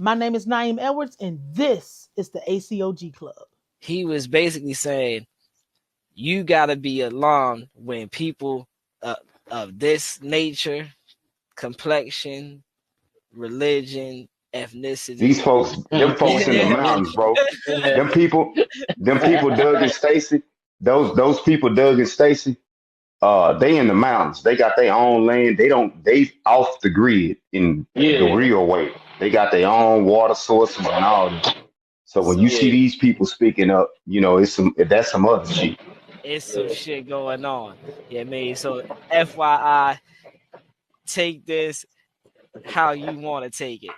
My name is Naeem Edwards, and this is the ACOG Club. He was basically saying you gotta be alarmed when people uh, of this nature, complexion, religion, These ethnicity. folks, them folks in the mountains, bro. Them people, them people, Doug and Stacy. Those people, Doug and Stacy. They in the mountains. They got their own land. They off the grid in the Yeah, real way. They got their own water sources and all this. So when you So see yeah. these people speaking up, that's some other shit. it's some shit going on. Yeah, me. So FYI, take this how you want to take it.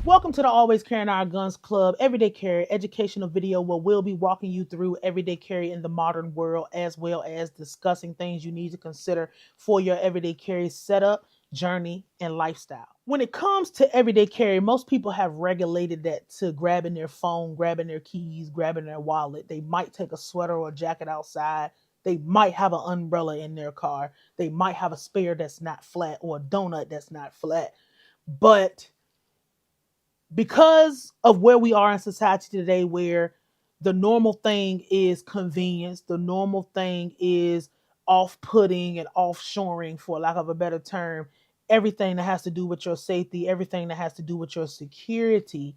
Welcome to the Always Carrying Our Guns Club, everyday carry educational video where we'll be walking you through everyday carry in the modern world, as well as discussing things you need to consider for your everyday carry setup, journey, and lifestyle. When it comes to everyday carry, most people have regulated that to grabbing their phone, grabbing their keys, grabbing their wallet. They might take a sweater or a jacket outside. They might have an umbrella in their car. They might have a spare that's not flat or a donut that's not flat. But because of where we are in society today, where the normal thing is convenience, the normal thing is off putting and offshoring, for lack of a better term, everything that has to do with your safety, everything that has to do with your security,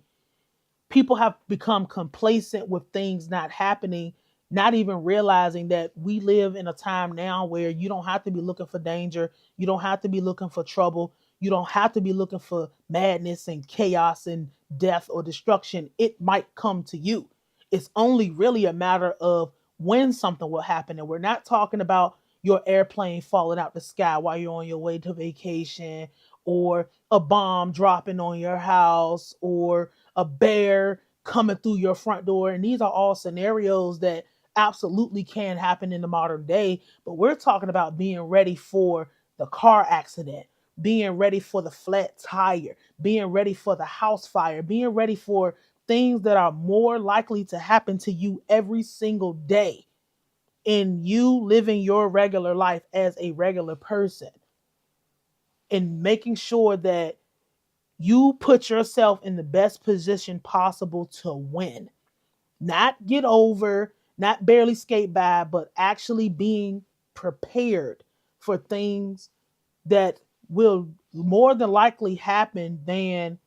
people have become complacent with things not happening, not even realizing that we live in a time now where you don't have to be looking for danger, you don't have to be looking for trouble, you don't have to be looking for madness and chaos and death or destruction. It might come to you. It's only really a matter of when something will happen. And we're not talking about your airplane falling out the sky while you're on your way to vacation, or a bomb dropping on your house, or a bear coming through your front door. And these are all scenarios that absolutely can happen in the modern day. But we're talking about being ready for the car accident, being ready for the flat tire, being ready for the house fire, being ready for things that are more likely to happen to you every single day in you living your regular life as a regular person, and making sure that you put yourself in the best position possible to win. Not get over, not barely skate by, but actually being prepared for things that will more than likely happen than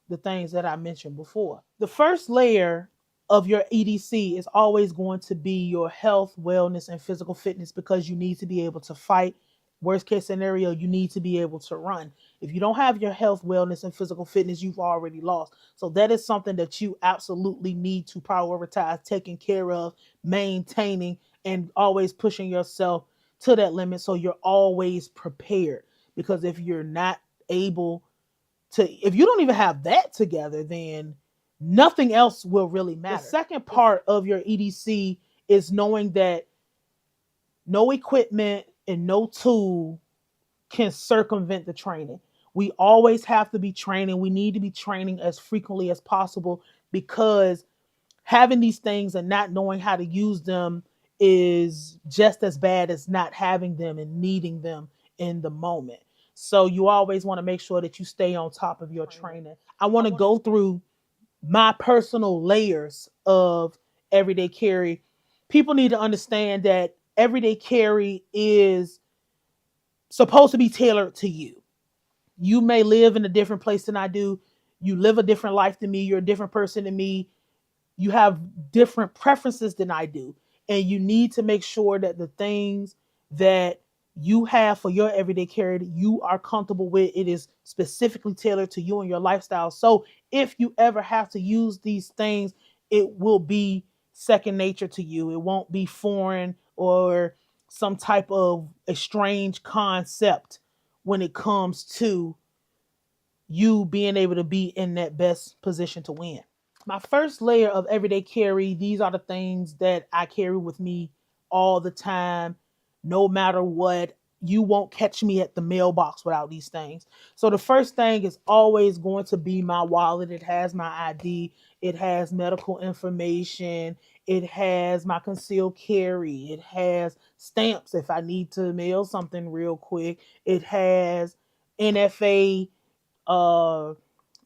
the things that I mentioned before. The first layer of your EDC is always going to be your health, wellness, and physical fitness, because you need to be able to fight. Worst case scenario, you need to be able to run. If you don't have your health, wellness, and physical fitness, you've already lost. So that is something that you absolutely need to prioritize taking care of, maintaining, and always pushing yourself to that limit so you're always prepared. Because if you're not able if you don't even have that together, then nothing else will really matter. The second part of your EDC is knowing that no equipment and no tool can circumvent the training. We always have to be training. We need to be training as frequently as possible, because having these things and not knowing how to use them is just as bad as not having them and needing them in the moment. So you always want to make sure that you stay on top of your training. I want to go through my personal layers of everyday carry. People need to understand that everyday carry is supposed to be tailored to you. You may live in a different place than I do. You live a different life than me. You're a different person than me. You have different preferences than I do. And you need to make sure that the things that you have for your everyday care that you are comfortable with, it is specifically tailored to you and your lifestyle. So if you ever have to use these things, it will be second nature to you. It won't be foreign or some type of a strange concept when it comes to you being able to be in that best position to win. My first layer of everyday carry, these are the things that I carry with me all the time, no matter what. You won't catch me at the mailbox without these things. So the first thing is always going to be my wallet. It has my ID, it has medical information, it has my concealed carry, it has stamps if I need to mail something real quick, it has NFA uh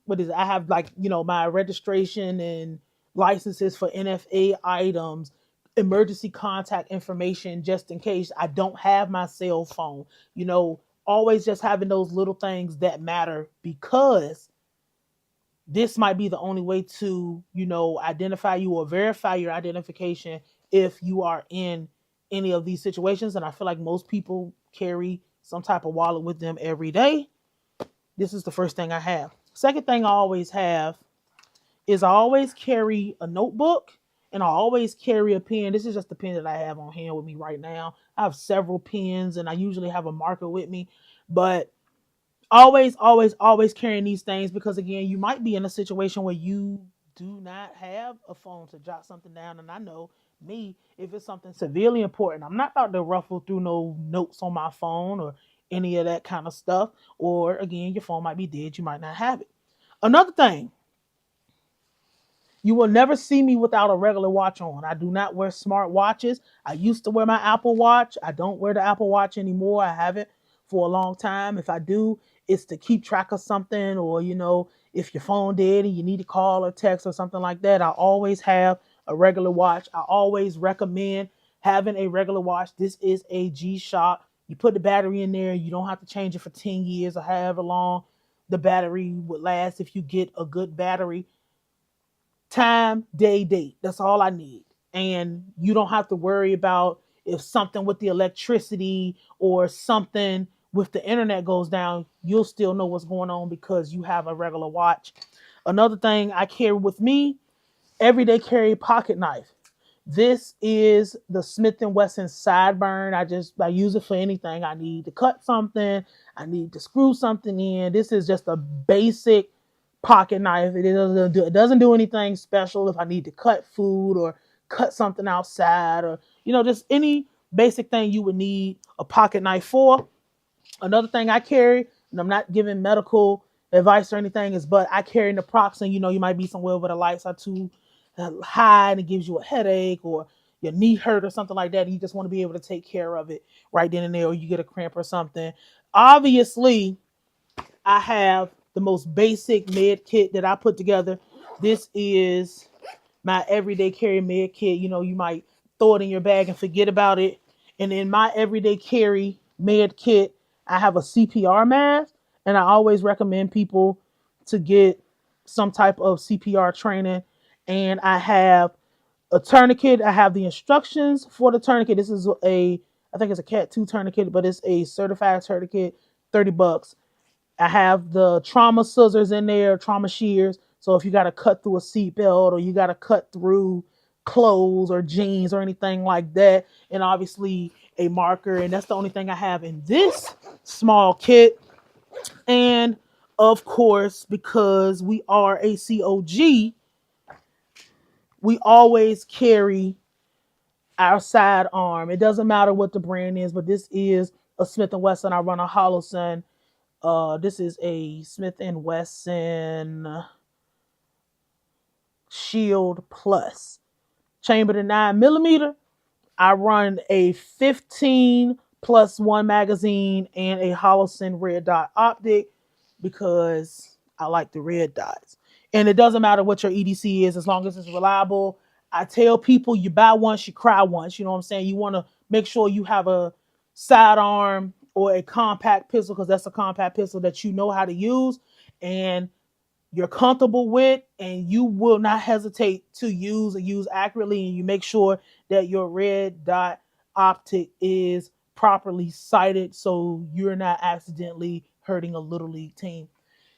what is it? I have like, my registration and licenses for NFA items, emergency contact information just in case I don't have my cell phone. You know, always just having those little things that matter, because this might be the only way to, identify you or verify your identification if you are in any of these situations. And I feel like most people carry some type of wallet with them every day. This is the first thing I have. Second thing I always have is I always carry a notebook, and I always carry a pen. This is just the pen that I have on hand with me right now. I have several pens, and I usually have a marker with me. But always, always, always carrying these things, because again, you might be in a situation where you do not have a phone to jot something down. And I know me, if it's something severely important, I'm not about to ruffle through no notes on my phone or any of that kind of stuff. Or again, your phone might be dead, you might not have it. Another thing, you will never see me without a regular watch on. I do not wear smart watches. I used to wear my Apple Watch. I don't wear the Apple Watch anymore. I haven't for a long time. If I do, it's to keep track of something, or, if your phone dead and you need to call or text or something like that. I always have a regular watch. I always recommend having a regular watch. This is a G-Shock. You put the battery in there. You don't have to change it for 10 years or however long the battery would last if you get a good battery. Time, day, date. That's all I need. And you don't have to worry about if something with the electricity or something with the internet goes down. You'll still know what's going on because you have a regular watch. Another thing I carry with me, everyday carry pocket knife. This is the Smith & Wesson Sideburn. I use it for anything. I need to cut something. I need to screw something in. This is just a basic pocket knife. It doesn't do anything special if I need to cut food or cut something outside, or just any basic thing you would need a pocket knife for. Another thing I carry, and I'm not giving medical advice or anything, is but I carry naproxen. You might be somewhere where the lights are too high and it gives you a headache, or your knee hurt or something like that, and you just want to be able to take care of it right then and there, or you get a cramp or something. Obviously, I have the most basic med kit that I put together. This is my everyday carry med kit. You might throw it in your bag and forget about it. And in my everyday carry med kit, I have a CPR mask, and I always recommend people to get some type of CPR training. And I have a tourniquet. I have the instructions for the tourniquet. This is I think it's a Cat 2 tourniquet, but it's a certified tourniquet, $30. I have the trauma scissors in there, trauma shears. So if you got to cut through a seatbelt, or you got to cut through clothes or jeans or anything like that, and obviously a marker. And that's the only thing I have in this small kit. And of course, because we are ACOG, we always carry our sidearm. It doesn't matter what the brand is, but this is a Smith & Wesson. I run a Holosun. This is a Smith & Wesson Shield Plus. Chambered in 9mm. I run a 15+1 magazine and a Holosun red dot optic because I like the red dots. And it doesn't matter what your EDC is as long as it's reliable. I tell people, you buy once, you cry once. You know what I'm saying? You want to make sure you have a sidearm or a compact pistol, because that's a compact pistol that you know how to use and you're comfortable with, and you will not hesitate to use accurately. And you make sure that your red dot optic is properly sighted so you're not accidentally hurting a little league team.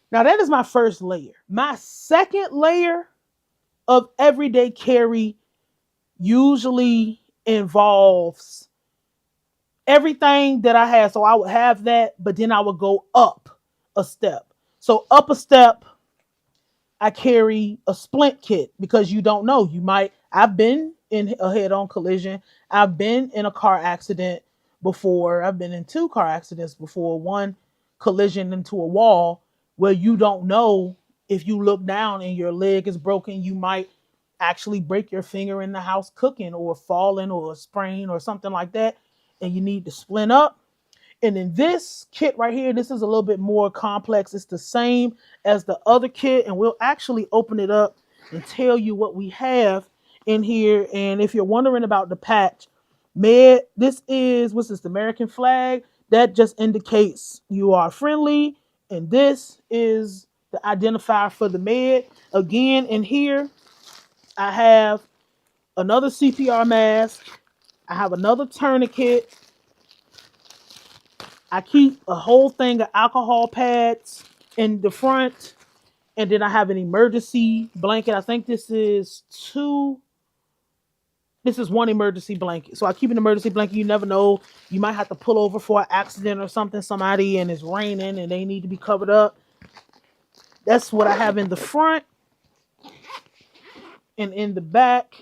Now, that is my first layer. My second layer of everyday carry usually involves everything that I have. So I would have that, but then I would go up a step. So up a step, I carry a splint kit, because you don't know. I've been in a head-on collision. I've been in a car accident before. I've been in 2 car accidents before. One collision into a wall where you don't know, if you look down and your leg is broken, you might actually break your finger in the house cooking, or falling, or sprain or something like that. And you need to splint up. And in this kit right here, this is a little bit more complex. It's the same as the other kit, and we'll actually open it up and tell you what we have in here. And if you're wondering about the patch, this is, what's this, the American flag? That just indicates you are friendly. And this is the identifier for the med. Again, in here, I have another CPR mask. I have another tourniquet. I keep a whole thing of alcohol pads in the front. And then I have an emergency blanket. I think this is one emergency blanket. So I keep an emergency blanket. You never know. You might have to pull over for an accident or something, somebody, and it's raining and they need to be covered up. That's what I have in the front. And in the back,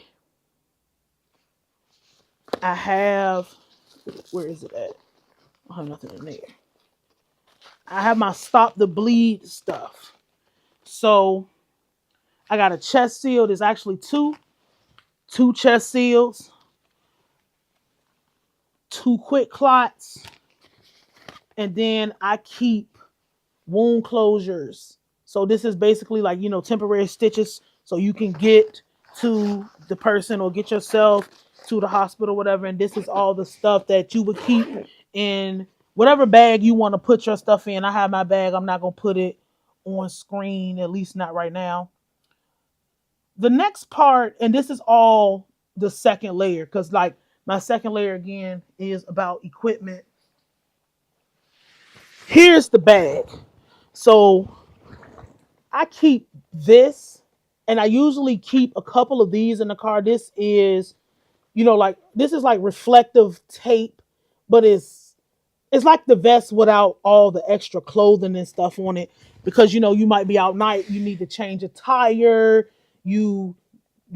I have, where is it at? I have nothing in there. I have my stop the bleed stuff. So I got a chest seal. There's actually two chest seals, 2 quick clots, and then I keep wound closures. So this is basically like, temporary stitches so you can get to the person or get yourself to the hospital, whatever. And this is all the stuff that you would keep in whatever bag you want to put your stuff in. I have my bag. I'm not going to put it on screen, at least not right now. The next part, and this is all the second layer, because like my second layer again is about equipment. Here's the bag. So I keep this, and I usually keep a couple of these in the car. This is, this is like reflective tape, but it's like the vest without all the extra clothing and stuff on it, because you might be out night, you need to change a tire, you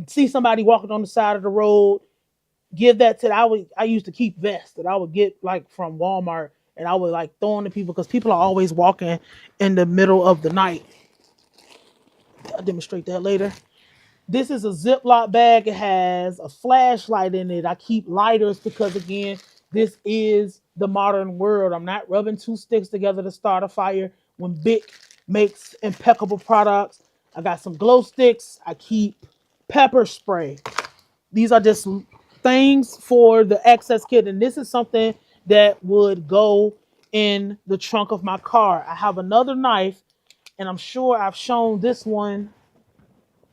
see somebody walking on the side of the road, give that to I used to keep vests that I would get like from Walmart, and I would like throw on to people because people are always walking in the middle of the night. I'll demonstrate that later. This is a Ziploc bag. It has a flashlight in it. I keep lighters because, again, this is the modern world. I'm not rubbing 2 sticks together to start a fire when Bic makes impeccable products. I got some glow sticks. I keep pepper spray. These are just things for the excess kit, and this is something that would go in the trunk of my car. I have another knife, and I'm sure I've shown this one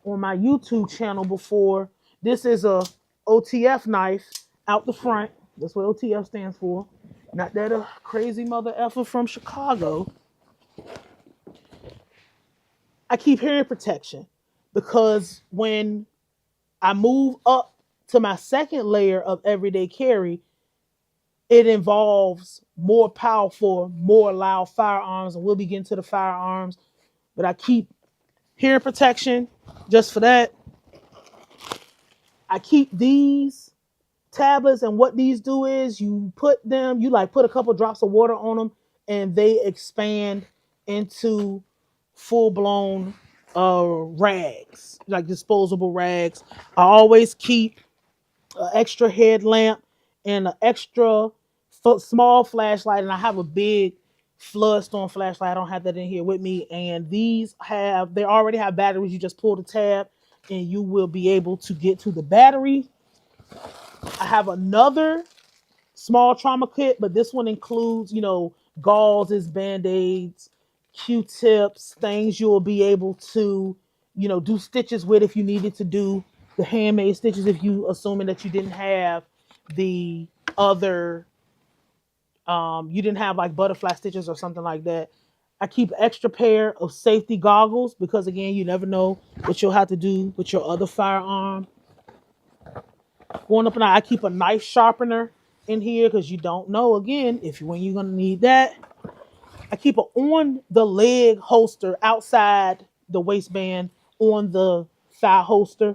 on my YouTube channel before. This is a OTF knife out the front. That's what OTF stands for. Not that a crazy mother effer from Chicago. I keep hearing protection because when I move up to my second layer of everyday carry, it involves more powerful, more loud firearms, and we'll be getting to the firearms. But I keep hearing protection just for that. I keep these tablets, and what these do is you put a couple drops of water on them, and they expand into full-blown rags, like disposable rags. I always keep an extra headlamp and an extra small flashlight, and I have a big flood storm flashlight. I don't have that in here with me, and they already have batteries. You just pull the tab and you will be able to get to the battery. I have another small trauma kit, but this one includes, gauze, band-aids, Q-tips, things you'll be able to, do stitches with if you needed to do the handmade stitches, if you assuming that you didn't have the other, you didn't have like butterfly stitches or something like that. I keep an extra pair of safety goggles because, again, you never know what you'll have to do with your other firearm. Going up and I keep a knife sharpener in here because you don't know, again, when you're going to need that. I keep an on the leg holster outside the waistband on the thigh holster.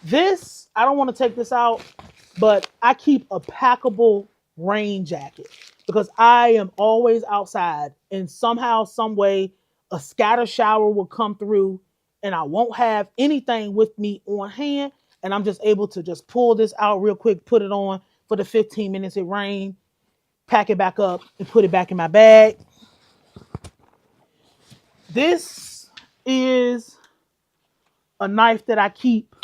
This, I don't want to take this out, but I keep a packable rain jacket because I am always outside, and somehow, some way, a scatter shower will come through and I won't have anything with me on hand, and I'm just able to just pull this out real quick, put it on, for the 15 minutes it rained, pack it back up, and put it back in my bag. This is a knife that I keep,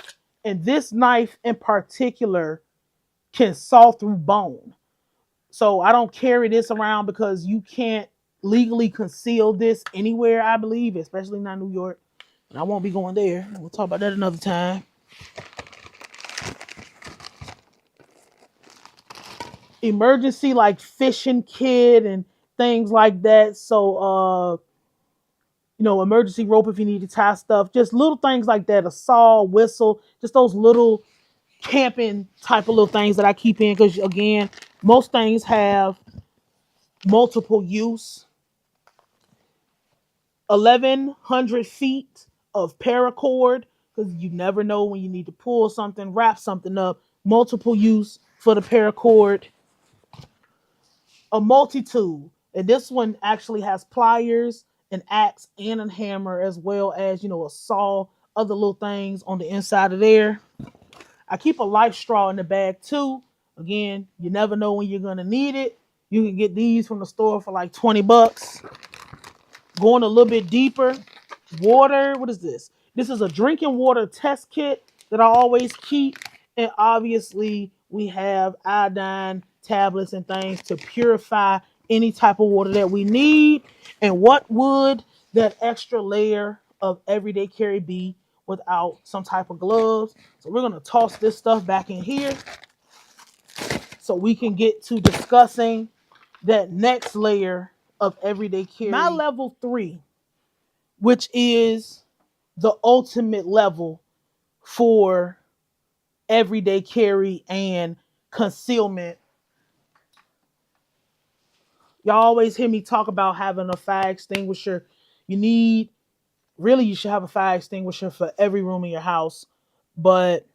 and this knife in particular can saw through bone. So I don't carry this around because you can't legally conceal this anywhere, I believe, especially not New York. And I won't be going there. We'll talk about that another time. Emergency like fishing kit and things like that. So emergency rope if you need to tie stuff. Just little things like that. A saw, whistle, just those little camping type of little things that I keep in because again, most things have multiple use. 1,100 feet of paracord because you never know when you need to pull something, wrap something up. Multiple use for the paracord. A multi-tool, and this one actually has pliers, an axe, and a hammer, as well as a saw, other little things on the inside of there. I keep a life straw in the bag too. Again, you never know when you're gonna need it. You can get these from the store for like $20. Going a little bit deeper, water. What is this? This is a drinking water test kit that I always keep. And obviously, we have iodine tablets and things to purify any type of water that we need. And what would that extra layer of everyday carry be without some type of gloves? So we're going to toss this stuff back in here so we can get to discussing that next layer of everyday carry. My level 3, which is the ultimate level for everyday carry and concealment. Y'all always hear me talk about having a fire extinguisher. You should have a fire extinguisher for every room in your house, but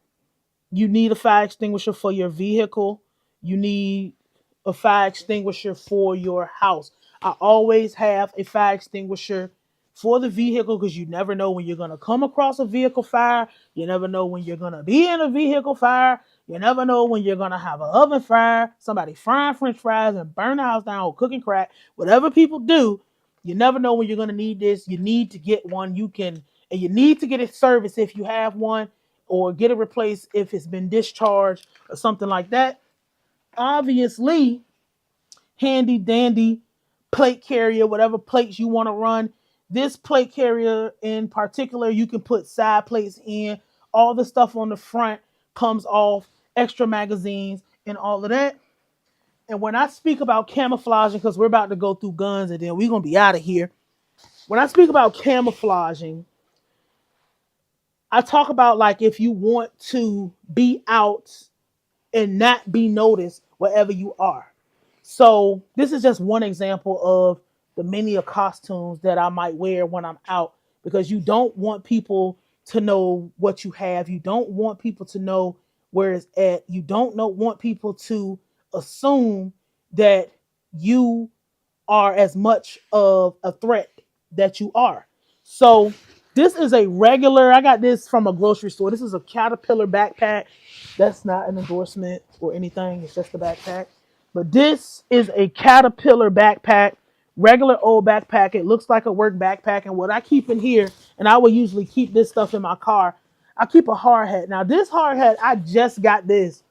you need a fire extinguisher for your vehicle. You need a fire extinguisher for your house. I always have a fire extinguisher for the vehicle because you never know when you're going to come across a vehicle fire. You never know when you're going to be in a vehicle fire. You never know when you're going to have an oven fire, somebody frying french fries and burn the house down or cooking crack. Whatever people do, you never know when you're going to need this. You need to get one and you need to get it serviced if you have one, or get it replaced if it's been discharged or something like that. Obviously, handy dandy plate carrier, whatever plates you want to run. This plate carrier in particular, you can put side plates in. All the stuff on the front comes off, extra magazines and all of that. And when I speak about camouflaging, because we're about to go through guns and then we're going to be out of here. When I speak about camouflaging, I talk about like if you want to be out and not be noticed wherever you are. So this is just one example of the many costumes that I might wear when I'm out, because you don't want people to know what you have. You don't want people to know where it's at. You don't want people to assume that you are as much of a threat that you are. So this is a regular, I got this from a grocery store. This is a Caterpillar backpack. That's not an endorsement or anything. It's just a backpack. But this is a Caterpillar backpack, regular old backpack. It looks like a work backpack. And what I keep in here, and I will usually keep this stuff in my car, I keep a hard hat. Now this hard hat, I just got this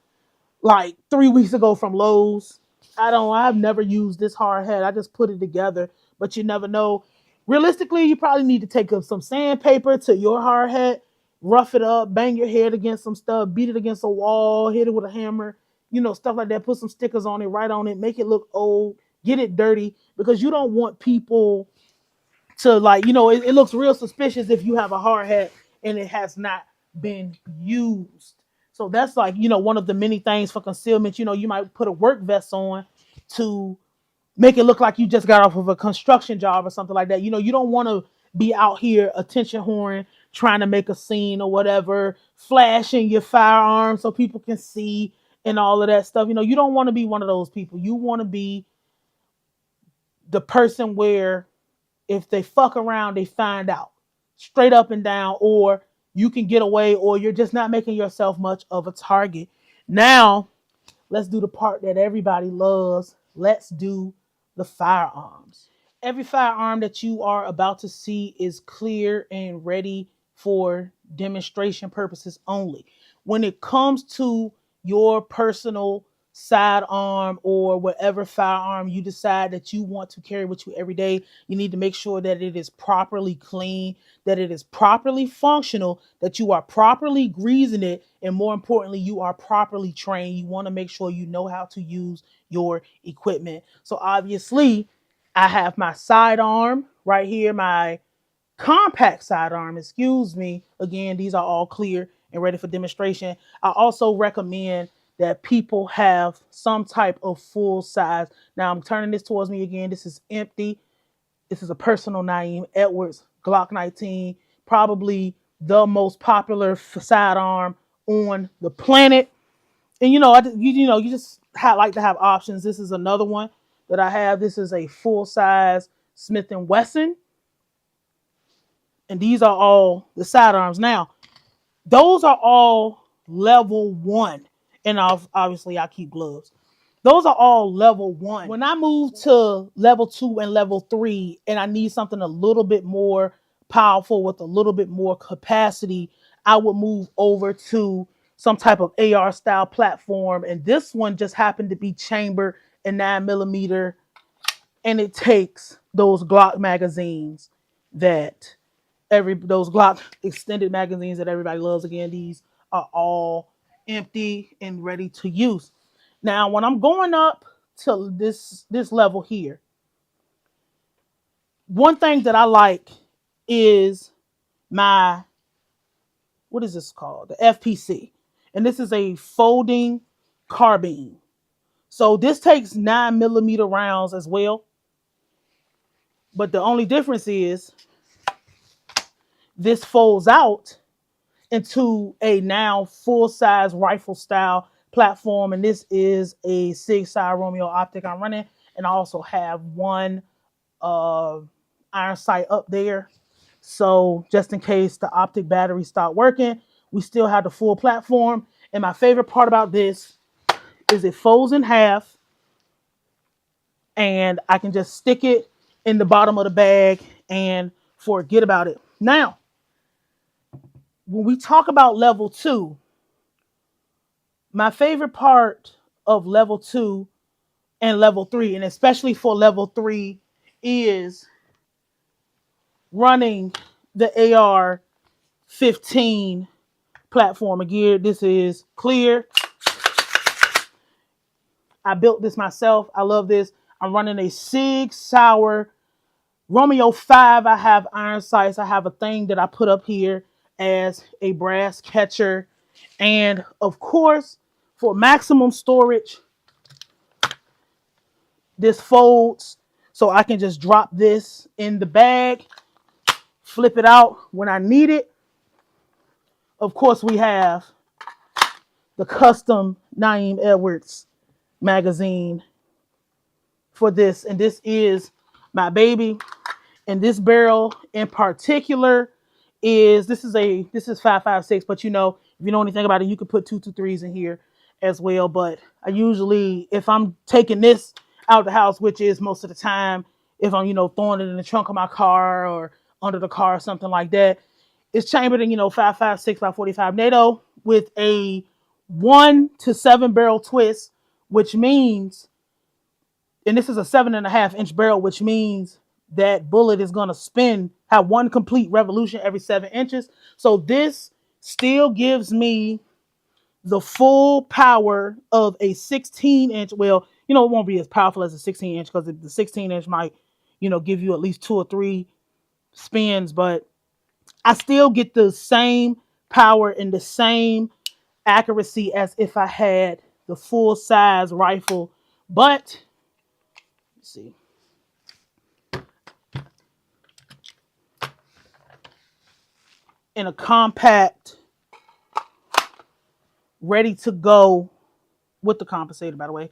like 3 weeks ago from Lowe's. I've never used this hard hat. I just put it together, but you never know. Realistically, you probably need to take up some sandpaper to your hard hat, rough it up, bang your head against some stuff, beat it against a wall, hit it with a hammer, stuff like that. Put some stickers on it, write on it, make it look old, get it dirty, because you don't want people to it looks real suspicious if you have a hard hat and it has not been used. So that's one of the many things for concealment. You might put a work vest on to make it look like you just got off of a construction job or something like that. You don't want to be out here attention whoring, trying to make a scene or whatever, flashing your firearm so people can see and all of that stuff. You don't want to be one of those people. You want to be the person where if they fuck around, they find out straight up and down, or you can get away, or you're just not making yourself much of a target. Now, let's do the part that everybody loves. Let's do the firearms. Every firearm that you are about to see is clear and ready for demonstration purposes only. When it comes to your personal sidearm or whatever firearm you decide that you want to carry with you every day, you need to make sure that it is properly clean, that it is properly functional, that you are properly greasing it, and more importantly, you are properly trained. You want to make sure you know how to use your equipment. So obviously, I have my sidearm right here, my compact sidearm, excuse me. Again, these are all clear and ready for demonstration. I also recommend that people have some type of full size. Now I'm turning this towards me again. This is empty. This is a personal Naeem Edwards Glock 19, probably the most popular sidearm on the planet. And you just like to have options. This is another one that I have. This is a full size Smith and Wesson, and these are all the sidearms. Now, those are all level 1, and obviously I keep gloves. Those are all level 1. When I move to level 2 and level 3, and I need something a little bit more powerful with a little bit more capacity, I would move over to some type of AR style platform. And this one just happened to be chambered in 9mm, and it takes those Glock magazines that those Glock extended magazines that everybody loves. Again, these are all empty and ready to use. Now, when I'm going up to this level here, one thing that I like is my, what is this called? The FPC. And this is a folding carbine. So this takes 9mm rounds as well. But the only difference is this folds out into a now full-size rifle style platform. And this is a Sig Sauer Romeo optic I'm running. And I also have one iron sight up there. So just in case the optic battery stopped working, we still have the full platform. And my favorite part about this is it folds in half, and I can just stick it in the bottom of the bag and forget about it. Now, when we talk about level 2, my favorite part of level 2 and level 3, and especially for level 3, is running the AR-15 platform. Again, this is clear. I built this myself. I love this. I'm running a Sig Sauer Romeo 5. I have iron sights. I have a thing that I put up here as a brass catcher. And of course, for maximum storage, this folds so I can just drop this in the bag, flip it out when I need it. Of course, we have the custom Naeem Edwards magazine for this, and this is my baby. And this barrel in particular is 5.56, but if you know anything about it, you could put 223s in here as well. But I usually, if I'm taking this out the house, which is most of the time, if I'm throwing it in the trunk of my car or under the car or something like that, it's chambered in 5.56 by 45 NATO with a 1 to 7 barrel twist, which means, and this is a 7.5-inch barrel, which means that bullet is going to have one complete revolution every 7 inches. So this still gives me the full power of a 16-inch. Well, it won't be as powerful as a 16-inch because the 16-inch might, give you at least 2 or 3 spins, but I still get the same power and the same accuracy as if I had the full size rifle. But let's see. In a compact, ready to go with the compensator, by the way,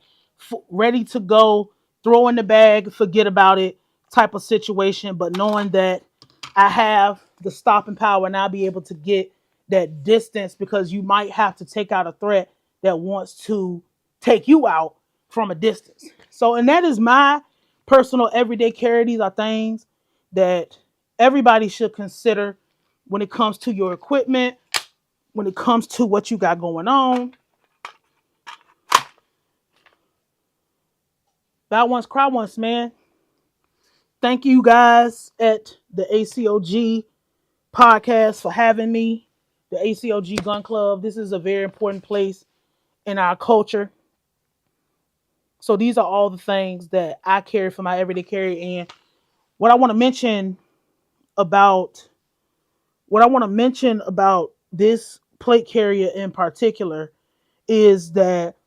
ready to go, throw in the bag, forget about it type of situation. But knowing that I have the stopping power and I'll be able to get that distance, because you might have to take out a threat that wants to take you out from a distance. So, and that is my personal everyday carry. These are things that everybody should consider when it comes to your equipment, when it comes to what you got going on. Buy once, cry once, man. Thank you guys at the ACOG podcast for having me. The ACOG Gun Club. This is a very important place in our culture. So these are all the things that I carry for my everyday carry. And what I want to mention about this plate carrier in particular is that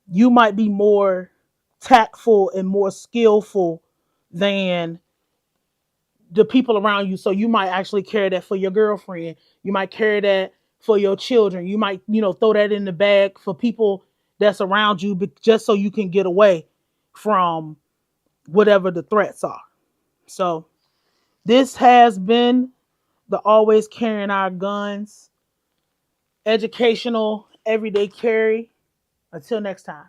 you might be more tactful and more skillful than the people around you. So you might actually carry that for your girlfriend. You might carry that for your children. You might, throw that in the bag for people that's around you, but just so you can get away from whatever the threats are. So this has been the Always Carrying Our Guns educational everyday carry. Until next time.